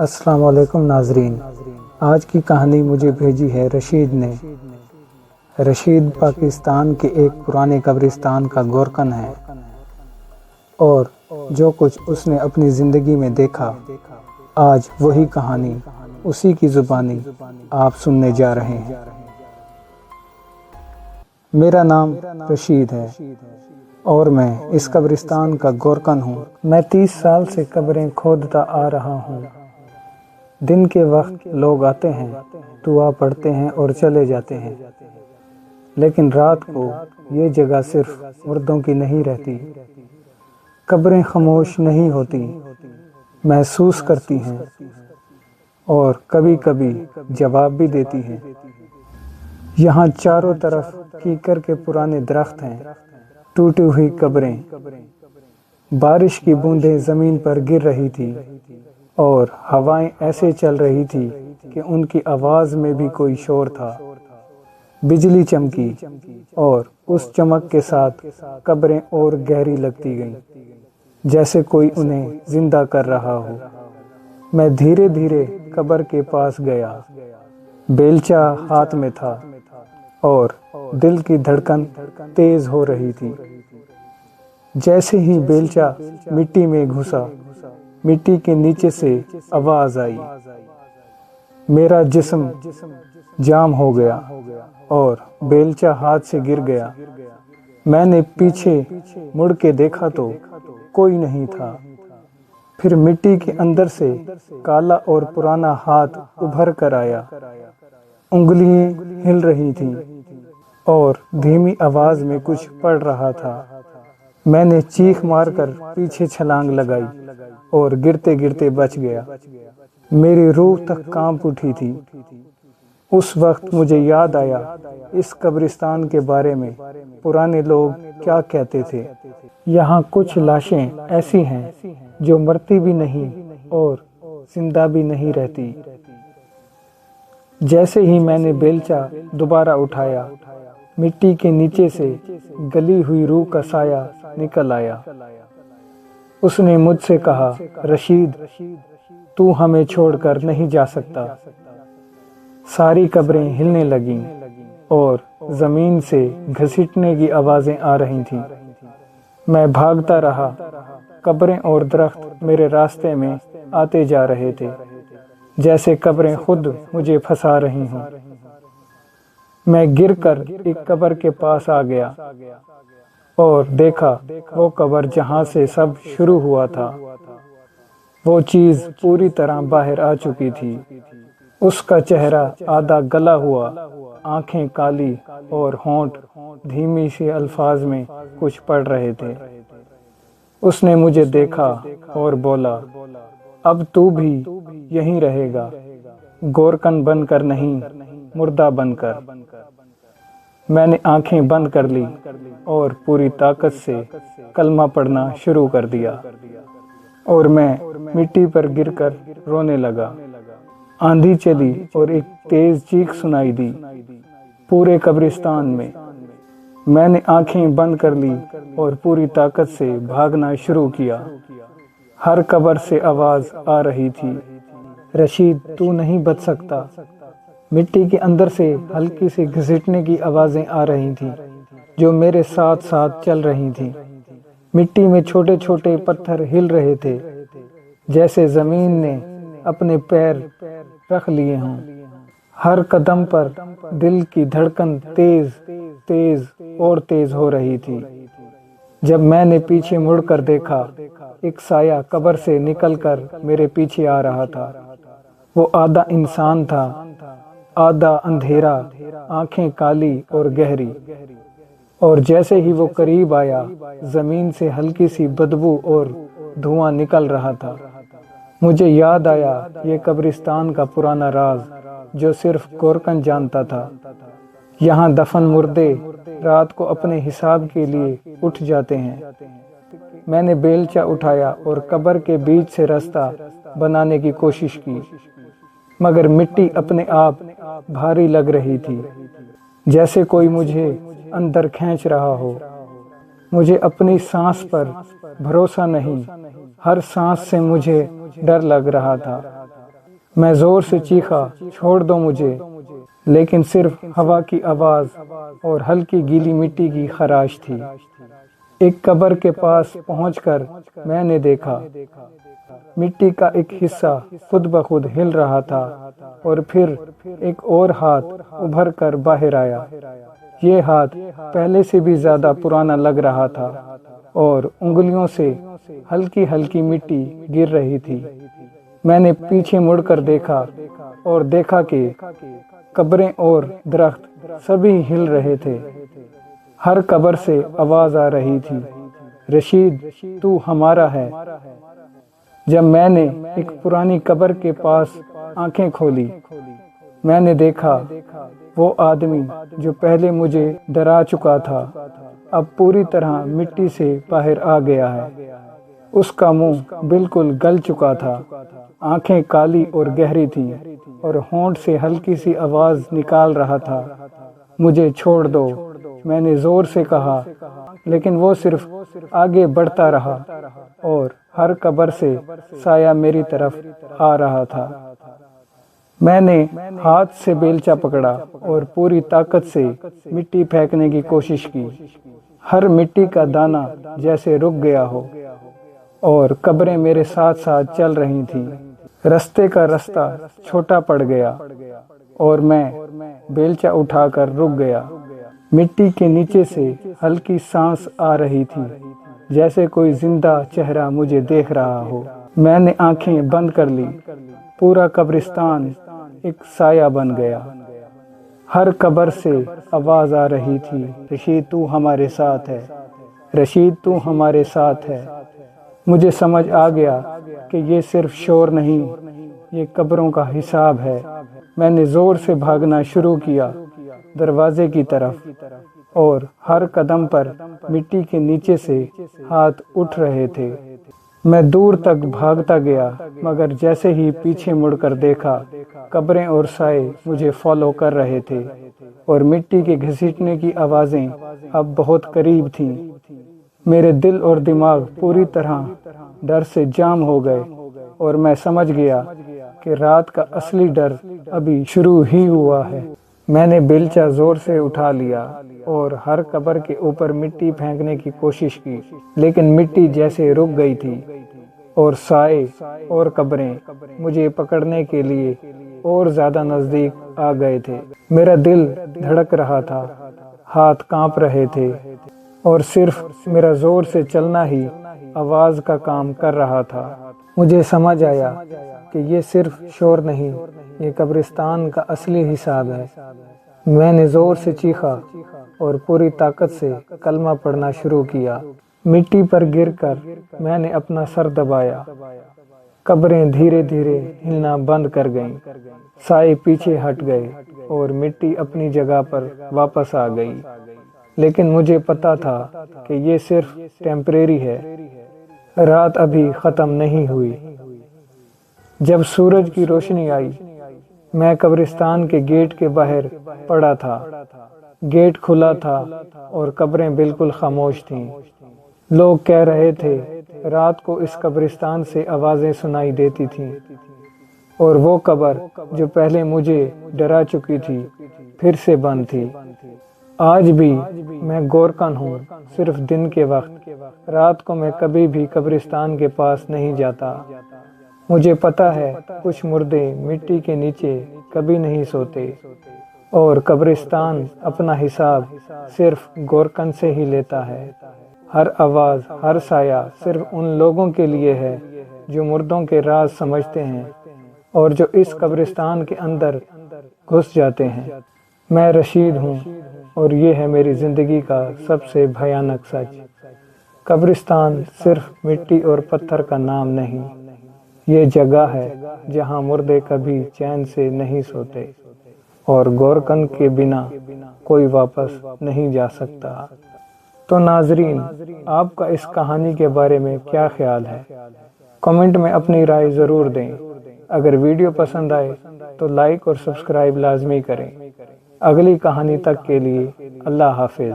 अस्सलाम वालेकुम नाजरीन। आज की कहानी मुझे भेजी है रशीद ने। रशीद पाकिस्तान के एक पुराने कब्रिस्तान का गोरकन है और जो कुछ उसने अपनी ज़िंदगी में देखा, आज वही कहानी उसी की ज़ुबानी आप सुनने जा रहे हैं। मेरा नाम रशीद है और मैं इस कब्रिस्तान का गोरकन हूँ। मैं 30 साल से कब्रें खोदता आ रहा हूँ। दिन के वक्त लोग आते हैं, दुआ पढ़ते हैं और चले जाते हैं, लेकिन रात को ये जगह सिर्फ मुर्दों की नहीं रहती। कब्रें खामोश नहीं होती, महसूस करती हैं और कभी कभी जवाब भी देती हैं। यहाँ चारों तरफ कीकर के पुराने दरख्त हैं, टूटी हुई कब्रें, बारिश की बूंदें ज़मीन पर गिर रही थी और हवाएं ऐसे चल रही थी कि उनकी आवाज़ में भी कोई शोर था। बिजली चमकी और उस चमक के साथ कब्रें और गहरी लगती गईं, जैसे कोई उन्हें जिंदा कर रहा हो। मैं धीरे धीरे कब्र के पास गया। बेलचा हाथ में था और दिल की धड़कन तेज हो रही थी। जैसे ही बेलचा मिट्टी में घुसा, मिट्टी के नीचे से आवाज आई। मेरा जिस्म जाम हो गया और बेलचा हाथ से गिर गया। मैंने पीछे मुड़ के देखा तो कोई नहीं था। फिर मिट्टी के अंदर से काला और पुराना हाथ उभर कर आया। उंगलियां हिल रही थीं और धीमी आवाज में कुछ पढ़ रहा था। मैंने चीख मारकर पीछे छलांग लगाई और गिरते गिरते बच गया। मेरी रूह तक कांप उठी थी। उस वक्त मुझे याद आया इस कब्रिस्तान के बारे में पुराने लोग क्या कहते थे। यहाँ कुछ लाशें ऐसी हैं जो मरती भी नहीं और जिंदा भी नहीं रहती। जैसे ही मैंने बेलचा दोबारा उठाया, मिट्टी के नीचे से गली हुई रूह का साया निकल आया। उसने मुझसे कहा, रशीद, तू हमें छोड़कर नहीं जा सकता। सारी कब्रें हिलने लगीं और जमीन से घसीटने की आवाजें आ रही थीं। मैं भागता रहा। कब्रें और दरख्त मेरे रास्ते में आते जा रहे थे, जैसे कब्रें खुद मुझे फंसा रही हों। मैं गिरकर एक कब्र के पास आ गया और देखा वो कब्र जहाँ से सब शुरू हुआ था। वो चीज पूरी तरह बाहर आ चुकी थी। उसका चेहरा आधा गला हुआ, आंखें काली और होंठ धीमी सी अल्फाज में कुछ पढ़ रहे थे। उसने मुझे देखा और बोला, अब तू भी यहीं रहेगा, गोरकन बनकर नहीं, मुर्दा बनकर। मैंने आंखें बंद कर ली और पूरी ताकत से कलमा पढ़ना शुरू कर दिया और मैं मिट्टी पर गिरकर रोने लगा। आंधी चली और एक तेज चीख सुनाई दी पूरे कब्रिस्तान में। मैंने आंखें बंद कर ली और पूरी ताकत से भागना शुरू किया। हर कब्र से आवाज आ रही थी, रशीद, तू नहीं बच सकता। मिट्टी के अंदर से हल्की सी घसीटने की आवाजें आ रही थीं, जो मेरे साथ साथ चल रही थीं। मिट्टी में छोटे छोटे पत्थर हिल रहे थे, जैसे जमीन ने अपने पैर रख लिए हों। हर कदम पर दिल की धड़कन तेज तेज और तेज हो रही थी। जब मैंने पीछे मुड़कर देखा, एक साया कब्र से निकलकर मेरे पीछे आ रहा था। वो आधा इंसान था, आधा अंधेरा, आंखें काली और गहरी। और जैसे ही वो करीब आया, जमीन से हल्की सी बदबू और धुआं निकल रहा था। मुझे याद आया ये कब्रिस्तान का पुराना राज, जो सिर्फ गोरकन जानता था। यहाँ दफन मुर्दे रात को अपने हिसाब के लिए उठ जाते हैं। मैंने बेलचा उठाया और कब्र के बीच से रास्ता बनाने की कोशिश की, मगर मिट्टी अपने आप भारी लग रही थी, जैसे कोई मुझे अंदर खींच रहा हो। मुझे अपनी सांस पर भरोसा नहीं, हर सांस से मुझे डर लग रहा था। मैं जोर से चीखा, छोड़ दो मुझे, लेकिन सिर्फ हवा की आवाज और हल्की गीली मिट्टी की खराश थी। एक कब्र के पास पहुंचकर मैंने देखा, मिट्टी का एक हिस्सा खुद ब खुद हिल रहा था और फिर एक और हाथ उभर कर बाहर आया। ये हाथ पहले से भी ज्यादा पुराना लग रहा था और उंगलियों से हल्की हल्की मिट्टी गिर रही थी। मैंने पीछे मुड़कर देखा और देखा कि कब्रें और दरख्त सभी हिल रहे थे। हर कब्र से आवाज आ रही थी, रशीद, तू हमारा है। जब मैंने एक पुरानी कब्र के पास आंखें खोली, मैंने देखा वो आदमी जो पहले मुझे डरा चुका था अब पूरी तरह मिट्टी से बाहर आ गया है। उसका मुंह बिल्कुल गल चुका था, आंखें काली और गहरी थीं और होंठ से हल्की सी आवाज निकाल रहा था, मुझे छोड़ दो। मैंने जोर से कहा, लेकिन वो सिर्फ आगे बढ़ता रहा और हर कब्र से साया मेरी तरफ आ रहा था। मैंने हाथ से बेलचा पकड़ा और पूरी ताकत से मिट्टी फेंकने की कोशिश की। हर मिट्टी का दाना जैसे रुक गया हो और कब्रें मेरे साथ साथ चल रही थीं। रास्ते का रास्ता छोटा पड़ गया और मैं बेलचा उठाकर रुक गया। मिट्टी के नीचे से हल्की सांस आ रही थी, जैसे कोई जिंदा चेहरा मुझे देख रहा हो। मैंने आंखें बंद कर ली। पूरा कब्रिस्तान एक साया बन गया। हर कब्र से आवाज आ रही थी, रशीद तू हमारे साथ है, रशीद तू हमारे साथ है। मुझे समझ आ गया कि ये सिर्फ शोर नहीं, ये कब्रों का हिसाब है। मैंने जोर से भागना शुरू किया दरवाजे की तरफ और हर कदम पर मिट्टी के नीचे से हाथ उठ रहे थे। मैं दूर तक भागता गया, मगर जैसे ही पीछे मुड़कर देखा, कब्रें और साए मुझे फॉलो कर रहे थे और मिट्टी के घसीटने की आवाजें अब बहुत करीब थीं। मेरे दिल और दिमाग पूरी तरह डर से जाम हो गए और मैं समझ गया कि रात का असली डर अभी शुरू ही हुआ है। मैंने बेलचा जोर से उठा लिया और हर कब्र के ऊपर मिट्टी फेंकने की कोशिश की, लेकिन मिट्टी जैसे रुक गई थी और साए और कब्रें मुझे पकड़ने के लिए और ज्यादा नजदीक आ गए थे। मेरा दिल धड़क रहा था, हाथ कांप रहे थे और सिर्फ मेरा जोर से चलना ही आवाज का काम कर रहा था। मुझे समझ आया कि ये सिर्फ शोर नहीं, ये कब्रिस्तान का असली हिसाब है। मैंने जोर से चीखा और पूरी ताकत से कलमा पढ़ना शुरू किया। मिट्टी पर गिरकर मैंने अपना सर दबाया। कब्रें धीरे धीरे हिलना बंद कर गईं, साए पीछे हट गए और मिट्टी अपनी जगह पर वापस आ गई। लेकिन मुझे पता था कि ये सिर्फ टेम्परेरी है, रात अभी खत्म नहीं हुई। जब सूरज की रोशनी आई, मैं कब्रिस्तान के गेट के बाहर पड़ा था। गेट खुला था और कब्रें बिल्कुल खामोश थीं। लोग कह रहे थे रात को इस कब्रिस्तान से आवाजें सुनाई देती थीं और वो कब्र जो पहले मुझे डरा चुकी थी फिर से बंद थी। आज भी मैं गोरकन हूँ, सिर्फ दिन के वक्त। रात को मैं कभी भी कब्रिस्तान के पास नहीं जाता। मुझे पता है कुछ मुर्दे मिट्टी के नीचे कभी नहीं सोते और कब्रिस्तान अपना हिसाब सिर्फ गोरकन से ही लेता है। हर आवाज, हर साया सिर्फ उन लोगों के लिए है जो मुर्दों के राज समझते हैं और जो इस कब्रिस्तान के अंदर घुस जाते हैं। मैं रशीद हूँ और ये है मेरी जिंदगी का सबसे भयानक सच। कब्रिस्तान सिर्फ मिट्टी और पत्थर का नाम नहीं, ये जगह है जहाँ मुर्दे कभी चैन से नहीं सोते और गोरकन के बिना कोई वापस नहीं जा सकता। तो नाजरीन, आपका इस कहानी के बारे में क्या ख्याल है? कमेंट में अपनी राय ज़रूर दें। अगर वीडियो पसंद आए तो लाइक और सब्सक्राइब लाजमी करें। अगली कहानी तक के लिए अल्लाह हाफिज।